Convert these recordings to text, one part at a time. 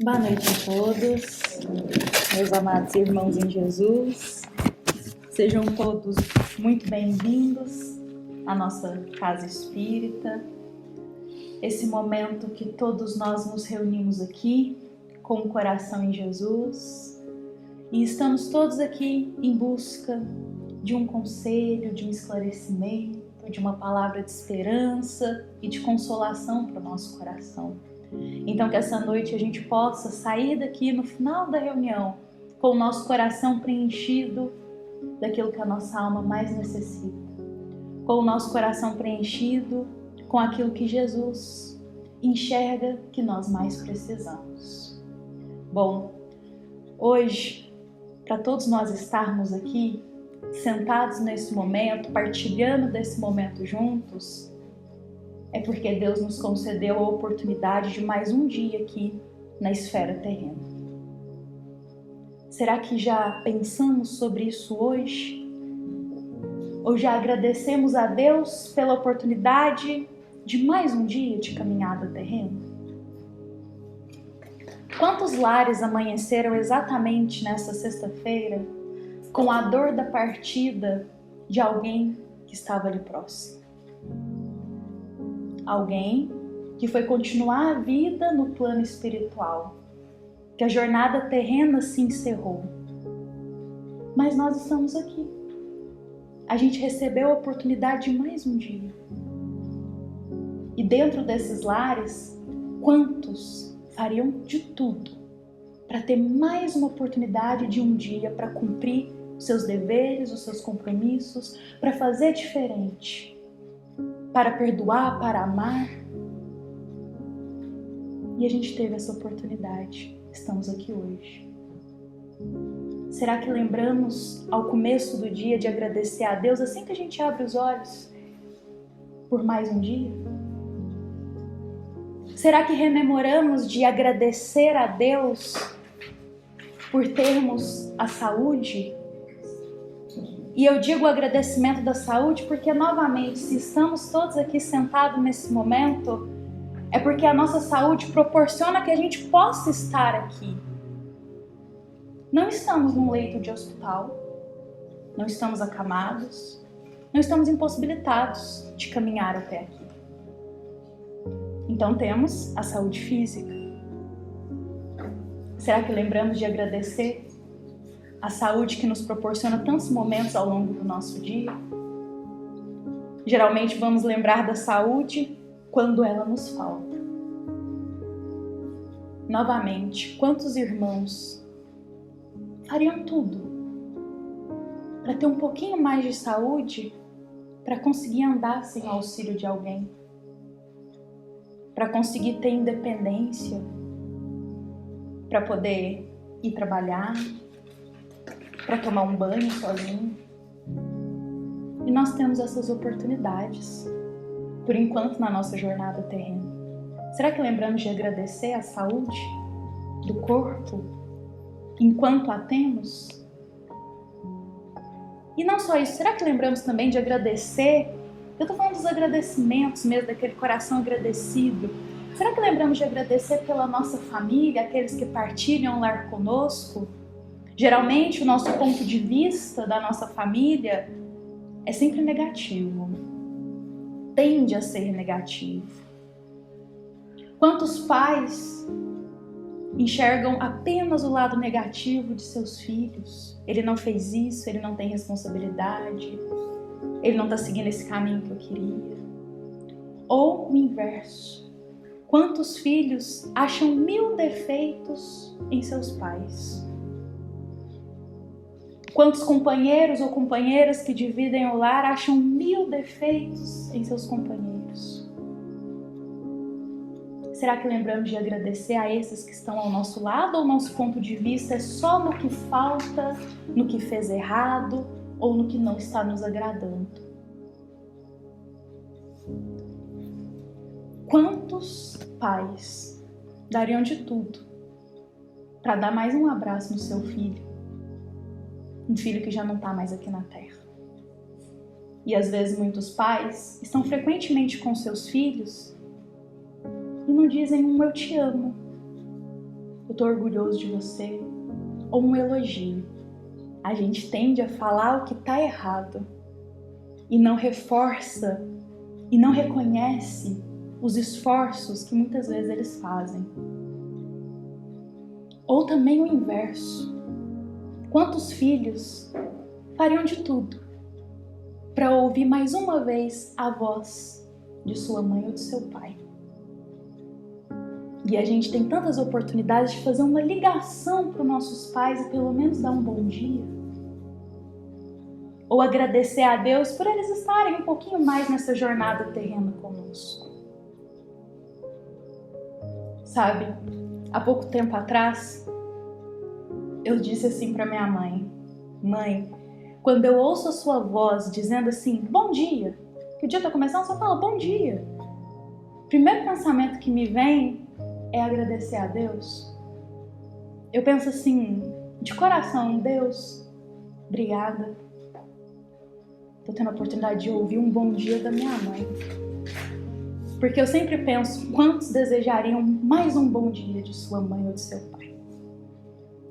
Boa noite a todos, meus amados irmãos em Jesus. Sejam todos muito bem-vindos à nossa casa espírita. Esse momento que todos nós nos reunimos aqui com o coração em Jesus e estamos todos aqui em busca de um conselho, de um esclarecimento, de uma palavra de esperança e de consolação para o nosso coração. Então que essa noite a gente possa sair daqui no final da reunião com o nosso coração preenchido daquilo que a nossa alma mais necessita, com o nosso coração preenchido com aquilo que Jesus enxerga que nós mais precisamos. Bom, hoje, para todos nós estarmos aqui, sentados nesse momento, partilhando desse momento juntos, é porque Deus nos concedeu a oportunidade de mais um dia aqui na esfera terrena. Será que já pensamos sobre isso hoje? Ou já agradecemos a Deus pela oportunidade de mais um dia de caminhada terrena? Quantos lares amanheceram exatamente nessa sexta-feira com a dor da partida de alguém que estava ali próximo? Alguém que foi continuar a vida no plano espiritual, que a jornada terrena se encerrou. Mas nós estamos aqui. A gente recebeu a oportunidade de mais um dia. E dentro desses lares, quantos fariam de tudo para ter mais uma oportunidade de um dia para cumprir os seus deveres, os seus compromissos, para fazer diferente? Para perdoar, para amar. E a gente teve essa oportunidade. Estamos aqui hoje. Será que lembramos ao começo do dia de agradecer a Deus assim que a gente abre os olhos por mais um dia? Será que rememoramos de agradecer a Deus por termos a saúde? E eu digo o agradecimento da saúde porque, novamente, se estamos todos aqui sentados nesse momento, é porque a nossa saúde proporciona que a gente possa estar aqui. Não estamos num leito de hospital, não estamos acamados, não estamos impossibilitados de caminhar até aqui. Então temos a saúde física. Será que lembramos de agradecer a saúde que nos proporciona tantos momentos ao longo do nosso dia? Geralmente vamos lembrar da saúde quando ela nos falta. Novamente, quantos irmãos fariam tudo para ter um pouquinho mais de saúde, para conseguir andar sem o auxílio de alguém, para conseguir ter independência, para poder ir trabalhar, para tomar um banho sozinho? E nós temos essas oportunidades, por enquanto, na nossa jornada terrena. Será que lembramos de agradecer a saúde do corpo enquanto a temos? E não só isso, será que lembramos também de agradecer? Eu estou falando dos agradecimentos mesmo, daquele coração agradecido. Será que lembramos de agradecer pela nossa família, aqueles que partilham o lar conosco? Geralmente o nosso ponto de vista da nossa família é sempre negativo, tende a ser negativo. Quantos pais enxergam apenas o lado negativo de seus filhos? Ele não fez isso, ele não tem responsabilidade, ele não está seguindo esse caminho que eu queria. Ou o inverso. Quantos filhos acham 1000 defeitos em seus pais? Quantos companheiros ou companheiras que dividem o lar acham 1000 defeitos em seus companheiros? Será que lembramos de agradecer a esses que estão ao nosso lado, ou nosso ponto de vista é só no que falta, no que fez errado ou no que não está nos agradando? Quantos pais dariam de tudo para dar mais um abraço no seu filho? Um filho que já não está mais aqui na Terra. E às vezes muitos pais estão frequentemente com seus filhos e não dizem um eu te amo, eu tô orgulhoso de você, ou um elogio. A gente tende a falar o que tá errado e não reforça e não reconhece os esforços que muitas vezes eles fazem. Ou também o inverso. Quantos filhos fariam de tudo para ouvir mais uma vez a voz de sua mãe ou de seu pai? E a gente tem tantas oportunidades de fazer uma ligação para os nossos pais e pelo menos dar um bom dia. Ou agradecer a Deus por eles estarem um pouquinho mais nessa jornada terrena conosco. Sabe, há pouco tempo atrás, eu disse assim para minha mãe: Mãe, quando eu ouço a sua voz dizendo assim, bom dia, que o dia está começando, só fala bom dia. O primeiro pensamento que me vem é agradecer a Deus. Eu penso assim, de coração, Deus, obrigada. Estou tendo a oportunidade de ouvir um bom dia da minha mãe. Porque eu sempre penso, quantos desejariam mais um bom dia de sua mãe ou de seu pai?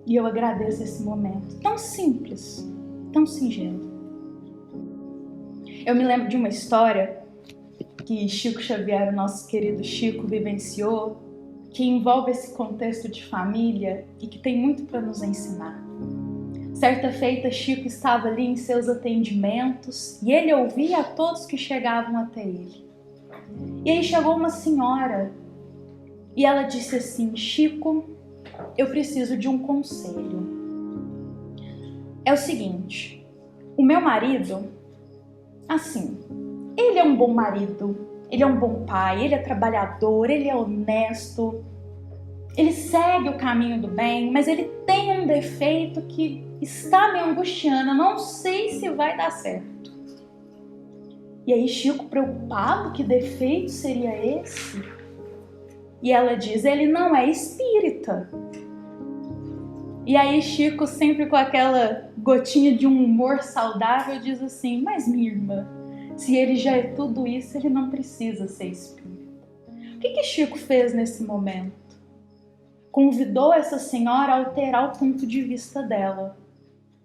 E eu agradeço esse momento tão simples, tão singelo. Eu me lembro de uma história que Chico Xavier, o nosso querido Chico, vivenciou, que envolve esse contexto de família e que tem muito para nos ensinar. Certa feita, Chico estava ali em seus atendimentos e ele ouvia a todos que chegavam até ele. E aí chegou uma senhora e ela disse assim, Chico, eu preciso de um conselho. É o seguinte, o meu marido, assim, ele é um bom marido, ele é um bom pai, ele é trabalhador, ele é honesto, ele segue o caminho do bem, mas ele tem um defeito que está me angustiando, eu não sei se vai dar certo. E aí Chico, preocupado, que defeito seria esse? E ela diz, ele não é espírita. E aí Chico, sempre com aquela gotinha de um humor saudável, diz assim, mas minha irmã, se ele já é tudo isso, ele não precisa ser espírita. O que Chico fez nesse momento? Convidou essa senhora a alterar o ponto de vista dela,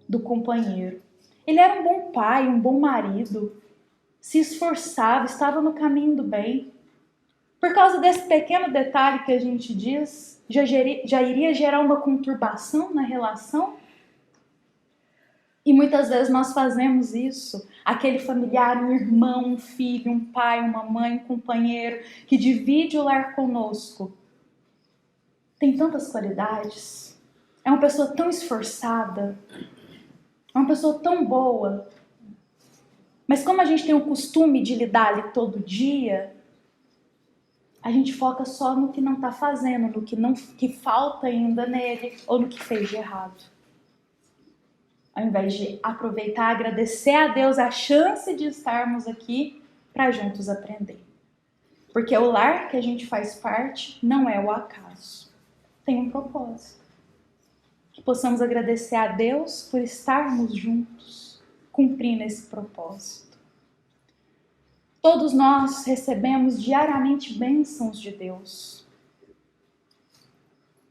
do companheiro. Ele era um bom pai, um bom marido, se esforçava, estava no caminho do bem. Por causa desse pequeno detalhe que a gente diz, já iria gerar uma conturbação na relação? E muitas vezes nós fazemos isso. Aquele familiar, um irmão, um filho, um pai, uma mãe, um companheiro que divide o lar conosco. Tem tantas qualidades. É uma pessoa tão esforçada. É uma pessoa tão boa. Mas como a gente tem o costume de lidar ali todo dia, a gente foca só no que não está fazendo, no que falta ainda nele ou no que fez de errado. Ao invés de aproveitar, agradecer a Deus a chance de estarmos aqui para juntos aprender. Porque o lar que a gente faz parte não é o acaso. Tem um propósito. Que possamos agradecer a Deus por estarmos juntos, cumprindo esse propósito. Todos nós recebemos diariamente bênçãos de Deus,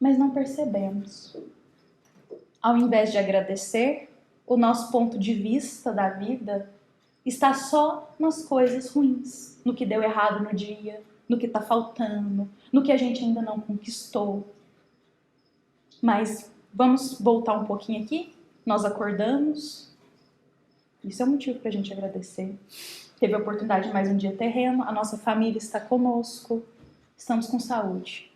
mas não percebemos. Ao invés de agradecer, o nosso ponto de vista da vida está só nas coisas ruins, no que deu errado no dia, no que está faltando, no que a gente ainda não conquistou. Mas vamos voltar um pouquinho aqui? Nós acordamos, isso é um motivo para a gente agradecer. Teve a oportunidade de mais um dia terreno, a nossa família está conosco, estamos com saúde.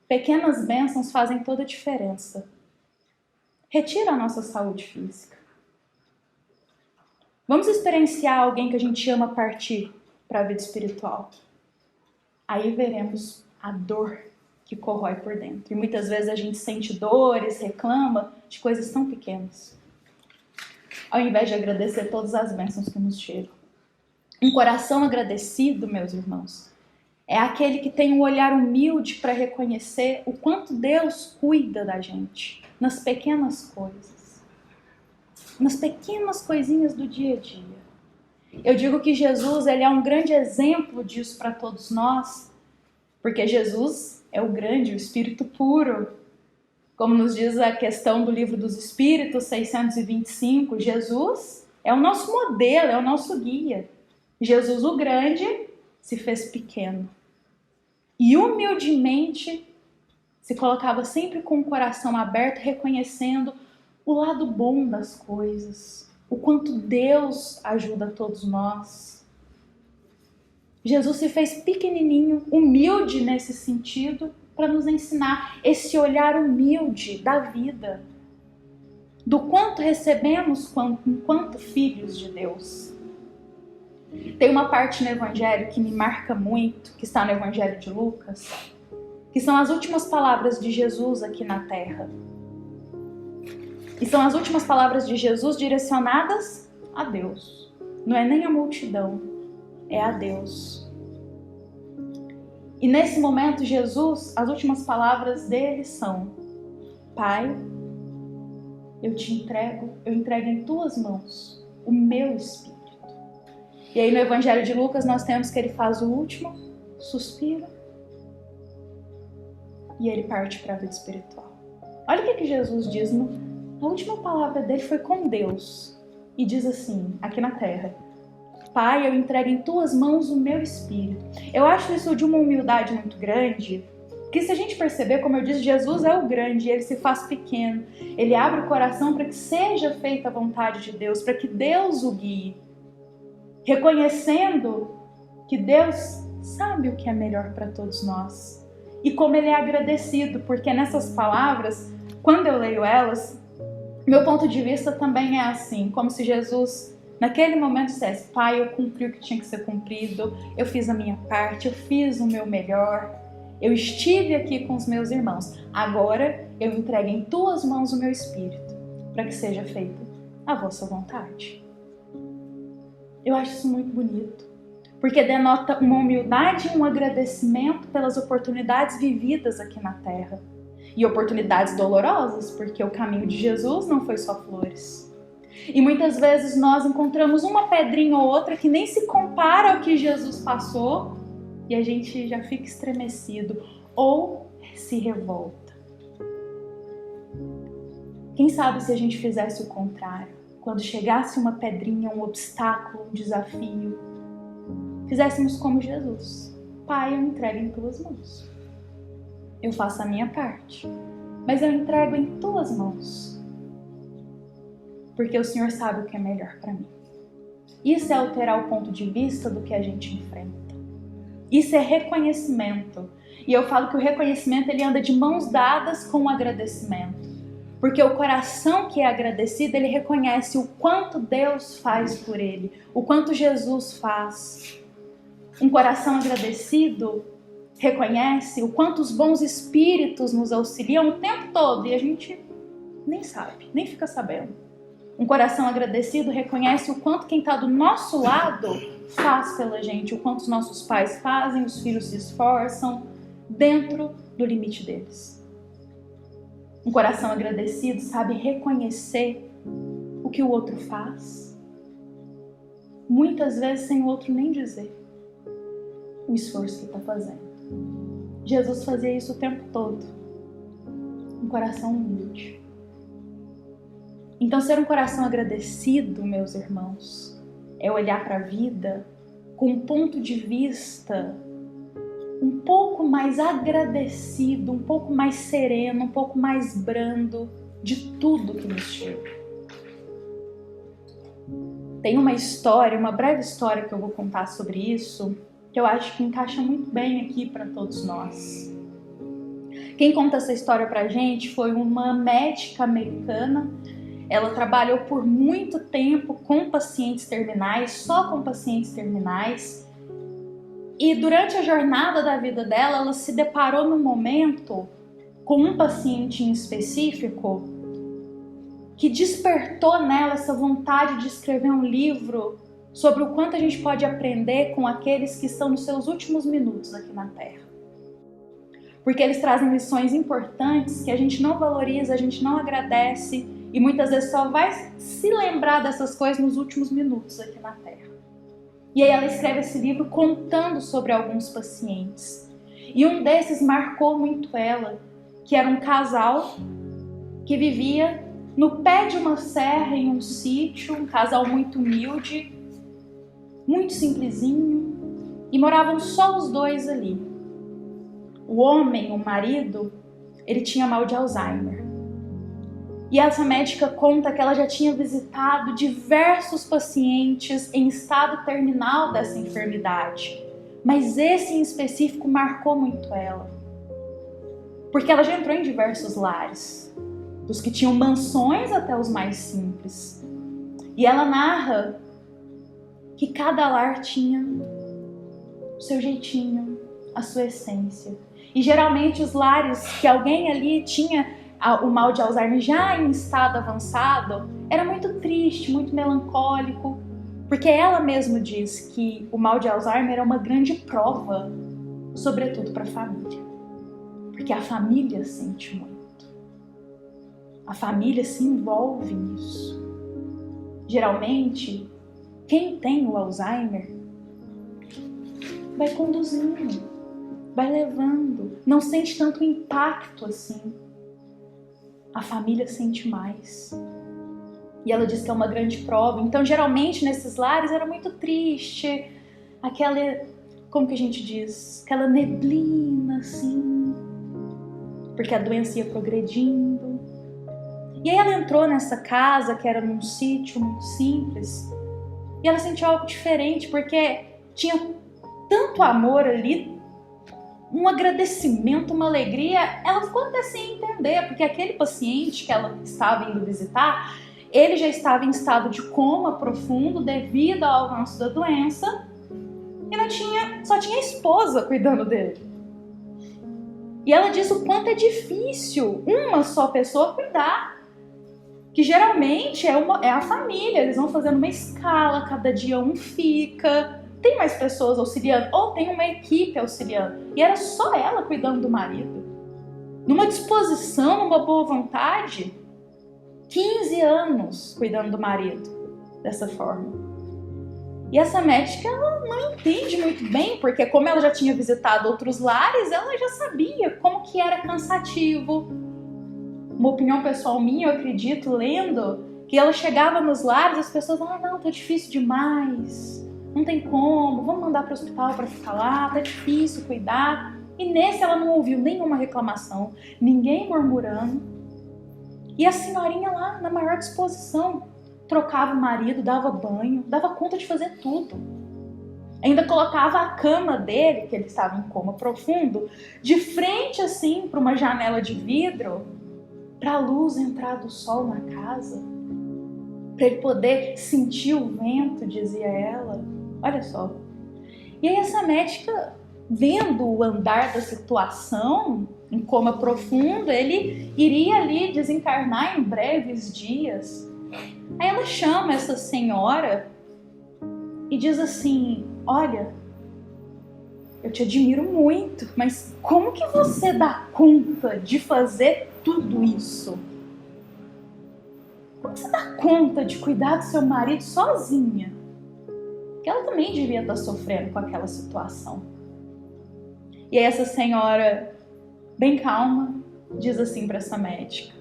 Pequenas bênçãos fazem toda a diferença. Retira a nossa saúde física. Vamos experienciar alguém que a gente ama partir para a vida espiritual. Aí veremos a dor que corrói por dentro. E muitas vezes a gente sente dores, reclama de coisas tão pequenas. Ao invés de agradecer todas as bênçãos que nos chegam. Um coração agradecido, meus irmãos, é aquele que tem um olhar humilde para reconhecer o quanto Deus cuida da gente, nas pequenas coisas, nas pequenas coisinhas do dia a dia. Eu digo que Jesus, ele é um grande exemplo disso para todos nós, porque Jesus é o grande, o Espírito puro, Como nos diz a questão do Livro dos Espíritos, 625, Jesus é o nosso modelo, é o nosso guia. Jesus o grande se fez pequeno e humildemente se colocava sempre com o coração aberto, reconhecendo o lado bom das coisas, o quanto Deus ajuda todos nós. Jesus se fez pequenininho, humilde nesse sentido, para nos ensinar esse olhar humilde da vida, do quanto recebemos enquanto filhos de Deus. Tem uma parte no Evangelho que me marca muito, que está no Evangelho de Lucas, que são as últimas palavras de Jesus aqui na Terra. E são as últimas palavras de Jesus direcionadas a Deus. Não é nem a multidão, é a Deus. E nesse momento, Jesus, as últimas palavras dele são: Pai, eu entrego em tuas mãos o meu espírito. E aí no Evangelho de Lucas nós temos que ele faz o último suspiro e ele parte para a vida espiritual. Olha o que Jesus diz, a última palavra dele foi com Deus. E diz assim, aqui na terra: Pai, eu entrego em tuas mãos o meu espírito. Eu acho isso de uma humildade muito grande, que se a gente perceber, como eu disse, Jesus é o grande, ele se faz pequeno. Ele abre o coração para que seja feita a vontade de Deus, para que Deus o guie. Reconhecendo que Deus sabe o que é melhor para todos nós. E como ele é agradecido, porque nessas palavras, quando eu leio elas, meu ponto de vista também é assim, como se Jesus, naquele momento, dissesse: Pai, eu cumpri o que tinha que ser cumprido, eu fiz a minha parte, eu fiz o meu melhor, eu estive aqui com os meus irmãos, agora eu entrego em tuas mãos o meu espírito, para que seja feita a vossa vontade. Eu acho isso muito bonito, porque denota uma humildade e um agradecimento pelas oportunidades vividas aqui na Terra. E oportunidades dolorosas, porque o caminho de Jesus não foi só flores. E muitas vezes nós encontramos uma pedrinha ou outra que nem se compara ao que Jesus passou e a gente já fica estremecido ou se revolta. Quem sabe se a gente fizesse o contrário? Quando chegasse uma pedrinha, um obstáculo, um desafio, fizéssemos como Jesus: Pai, eu entrego em tuas mãos. Eu faço a minha parte, mas eu entrego em tuas mãos, porque o Senhor sabe o que é melhor para mim. Isso é alterar o ponto de vista do que a gente enfrenta. Isso é reconhecimento. E eu falo que o reconhecimento ele anda de mãos dadas com o agradecimento. Porque o coração que é agradecido, ele reconhece o quanto Deus faz por ele, o quanto Jesus faz. Um coração agradecido reconhece o quanto os bons espíritos nos auxiliam o tempo todo e a gente nem sabe, nem fica sabendo. Um coração agradecido reconhece o quanto quem está do nosso lado faz pela gente, o quanto os nossos pais fazem, os filhos se esforçam dentro do limite deles. Um coração agradecido sabe reconhecer o que o outro faz, muitas vezes sem o outro nem dizer o esforço que está fazendo. Jesus fazia isso o tempo todo. Um coração humilde. Então, ser um coração agradecido, meus irmãos, é olhar para a vida com um ponto de vista um pouco mais agradecido, um pouco mais sereno, um pouco mais brando de tudo que nos chega. Tem uma história, uma breve história que eu vou contar sobre isso, que eu acho que encaixa muito bem aqui para todos nós. Quem conta essa história pra gente foi uma médica americana. Ela trabalhou por muito tempo com pacientes terminais, só com pacientes terminais. E durante a jornada da vida dela, ela se deparou num momento com um paciente em específico que despertou nela essa vontade de escrever um livro sobre o quanto a gente pode aprender com aqueles que estão nos seus últimos minutos aqui na Terra. Porque eles trazem lições importantes que a gente não valoriza, a gente não agradece e muitas vezes só vai se lembrar dessas coisas nos últimos minutos aqui na Terra. E aí ela escreve esse livro contando sobre alguns pacientes. E um desses marcou muito ela, que era um casal que vivia no pé de uma serra em um sítio, um casal muito humilde, muito simplesinho, e moravam só os dois ali. O homem, o marido, ele tinha mal de Alzheimer. E essa médica conta que ela já tinha visitado diversos pacientes em estado terminal dessa enfermidade, mas esse em específico marcou muito ela. Porque ela já entrou em diversos lares, dos que tinham mansões até os mais simples. E ela narra que cada lar tinha o seu jeitinho, a sua essência. E geralmente os lares que alguém ali tinha o mal de Alzheimer já em estado avançado, era muito triste, muito melancólico, porque ela mesma diz que o mal de Alzheimer é uma grande prova, sobretudo para a família, porque a família sente muito, a família se envolve nisso. Geralmente, quem tem o Alzheimer vai conduzindo, vai levando, não sente tanto impacto assim. A família sente mais. E ela diz que é uma grande prova. Então, geralmente, nesses lares era muito triste. Aquela, como que a gente diz? Aquela neblina, assim. Porque a doença ia progredindo. E aí ela entrou nessa casa, que era num sítio muito simples. E ela sentiu algo diferente, porque tinha tanto amor ali, um agradecimento, uma alegria. Ela ficou até sem entender, porque aquele paciente que ela estava indo visitar, ele já estava em estado de coma profundo devido ao avanço da doença e só tinha a esposa cuidando dele. E ela diz o quanto é difícil uma só pessoa cuidar, que geralmente é a família, eles vão fazendo uma escala, cada dia um fica, tem mais pessoas auxiliando, ou tem uma equipe auxiliando. E era só ela cuidando do marido. Numa disposição, numa boa vontade, 15 anos cuidando do marido, dessa forma. E essa médica, ela não entende muito bem, porque como ela já tinha visitado outros lares, ela já sabia como que era cansativo. Uma opinião pessoal minha, eu acredito, lendo, que ela chegava nos lares, as pessoas falavam, não, tá difícil demais. Não tem como, vamos mandar para o hospital para ficar lá, tá difícil cuidar. E nesse ela não ouviu nenhuma reclamação, ninguém murmurando. E a senhorinha lá, na maior disposição, trocava o marido, dava banho, dava conta de fazer tudo. Ainda colocava a cama dele, que ele estava em coma profundo, de frente assim para uma janela de vidro, para a luz entrar do sol na casa, para ele poder sentir o vento, dizia ela. Olha só. E aí essa médica, vendo o andar da situação, em coma profundo, ele iria ali desencarnar em breves dias. Aí ela chama essa senhora e diz assim, olha, eu te admiro muito, mas como que você dá conta de fazer tudo isso? Como você dá conta de cuidar do seu marido sozinha? Porque ela também devia estar sofrendo com aquela situação. E aí essa senhora, bem calma, diz assim para essa médica,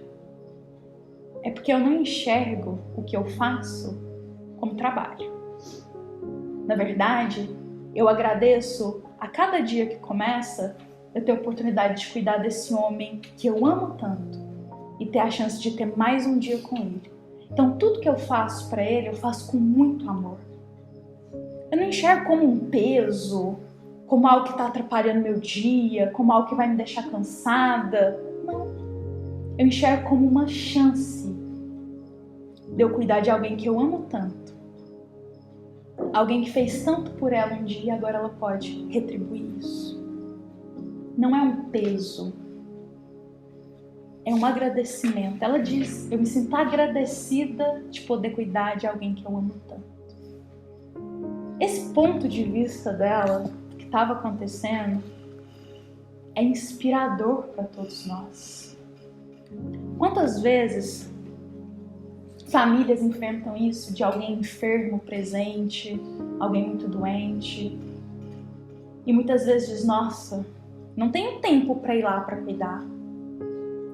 é porque eu não enxergo o que eu faço como trabalho. Na verdade, eu agradeço a cada dia que começa eu ter a oportunidade de cuidar desse homem que eu amo tanto e ter a chance de ter mais um dia com ele. Então tudo que eu faço para ele, eu faço com muito amor. Eu não enxergo como um peso, como algo que está atrapalhando meu dia, como algo que vai me deixar cansada. Não. Eu enxergo como uma chance de eu cuidar de alguém que eu amo tanto. Alguém que fez tanto por ela um dia e agora ela pode retribuir isso. Não é um peso. É um agradecimento. Ela diz, eu me sinto agradecida de poder cuidar de alguém que eu amo tanto. Esse ponto de vista dela, que estava acontecendo, é inspirador para todos nós. Quantas vezes famílias enfrentam isso de alguém enfermo presente, alguém muito doente, e muitas vezes diz, nossa, não tenho tempo para ir lá para cuidar.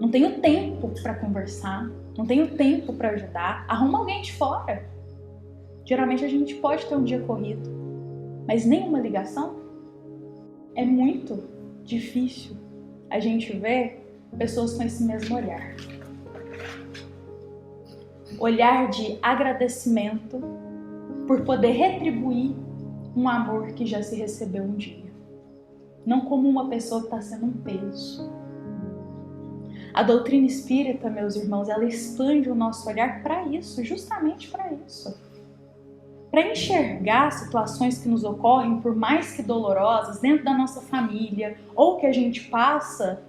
Não tenho tempo para conversar, não tenho tempo para ajudar. Arruma alguém de fora. Geralmente a gente pode ter um dia corrido, mas nenhuma ligação. É muito difícil a gente ver pessoas com esse mesmo olhar. Olhar de agradecimento por poder retribuir um amor que já se recebeu um dia. Não como uma pessoa que está sendo um peso. A doutrina espírita, meus irmãos, ela expande o nosso olhar para isso, justamente para isso. Para enxergar situações que nos ocorrem, por mais que dolorosas, dentro da nossa família, ou que a gente passa,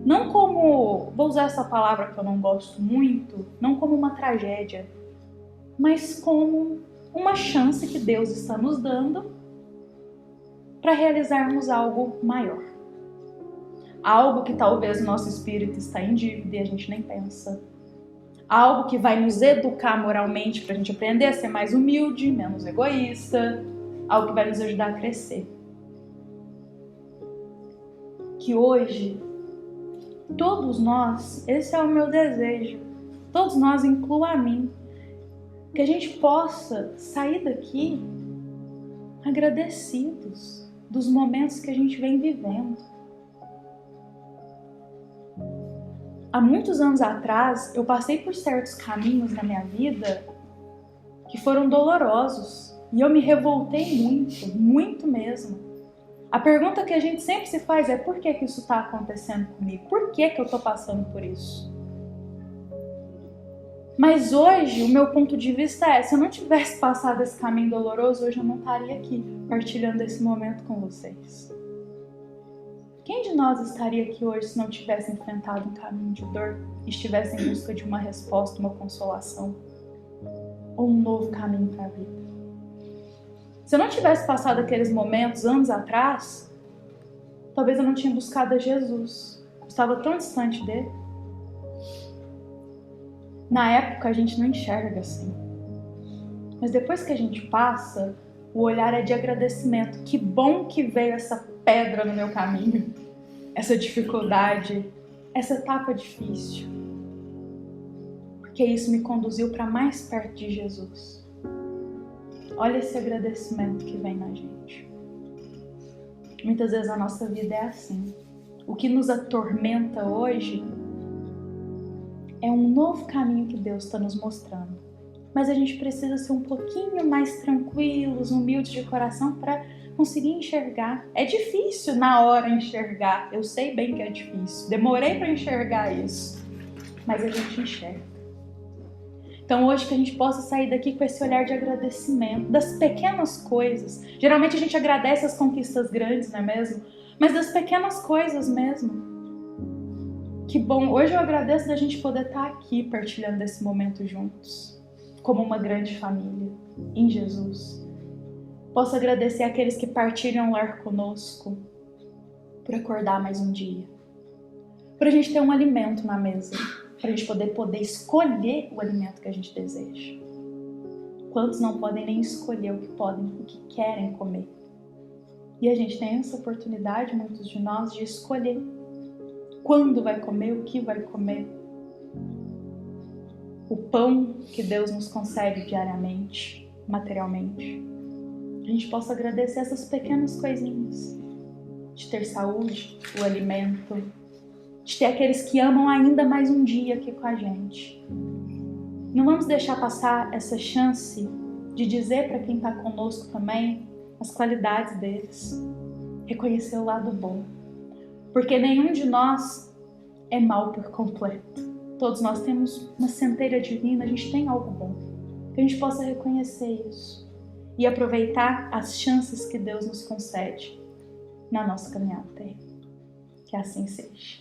não como, vou usar essa palavra que eu não gosto muito, não como uma tragédia, mas como uma chance que Deus está nos dando para realizarmos algo maior. Algo que talvez o nosso espírito está em dívida e a gente nem pensa. Algo que vai nos educar moralmente para a gente aprender a ser mais humilde, menos egoísta. Algo que vai nos ajudar a crescer. Que hoje, todos nós, esse é o meu desejo, todos nós, incluo a mim, que a gente possa sair daqui agradecidos dos momentos que a gente vem vivendo. Há muitos anos atrás, eu passei por certos caminhos na minha vida que foram dolorosos e eu me revoltei muito, muito mesmo. A pergunta que a gente sempre se faz é: por que isso está acontecendo comigo? Por que eu estou passando por isso? Mas hoje, o meu ponto de vista é: se eu não tivesse passado esse caminho doloroso, hoje eu não estaria aqui, partilhando esse momento com vocês. Quem de nós estaria aqui hoje se não tivesse enfrentado um caminho de dor e estivesse em busca de uma resposta, uma consolação, ou um novo caminho para a vida? Se eu não tivesse passado aqueles momentos anos atrás, talvez eu não tinha buscado a Jesus. Eu estava tão distante dele. Na época a gente não enxerga assim. Mas depois que a gente passa, o olhar é de agradecimento. Que bom que veio essa pedra no meu caminho, essa dificuldade, essa etapa difícil. Porque isso me conduziu para mais perto de Jesus. Olha esse agradecimento que vem na gente. Muitas vezes a nossa vida é assim. O que nos atormenta hoje é um novo caminho que Deus está nos mostrando. Mas a gente precisa ser um pouquinho mais tranquilos, humildes de coração para conseguir enxergar. É difícil na hora enxergar. Eu sei bem que é difícil. Demorei para enxergar isso. Mas a gente enxerga. Então hoje que a gente possa sair daqui com esse olhar de agradecimento das pequenas coisas. Geralmente a gente agradece as conquistas grandes, não é mesmo? Mas das pequenas coisas mesmo. Que bom, hoje eu agradeço da gente poder estar aqui partilhando esse momento juntos, como uma grande família, em Jesus. Posso agradecer àqueles que partilham o lar conosco, por acordar mais um dia, por a gente ter um alimento na mesa, para a gente poder escolher o alimento que a gente deseja. Quantos não podem nem escolher o que podem, o que querem comer? E a gente tem essa oportunidade, muitos de nós, de escolher quando vai comer, o que vai comer. O pão que Deus nos concede diariamente, materialmente. A gente possa agradecer essas pequenas coisinhas. De ter saúde, o alimento. De ter aqueles que amam ainda mais um dia aqui com a gente. Não vamos deixar passar essa chance de dizer para quem está conosco também as qualidades deles. Reconhecer o lado bom. Porque nenhum de nós é mal por completo. Todos nós temos uma centelha divina, a gente tem algo bom. Que a gente possa reconhecer isso e aproveitar as chances que Deus nos concede na nossa caminhada terrena. Que assim seja.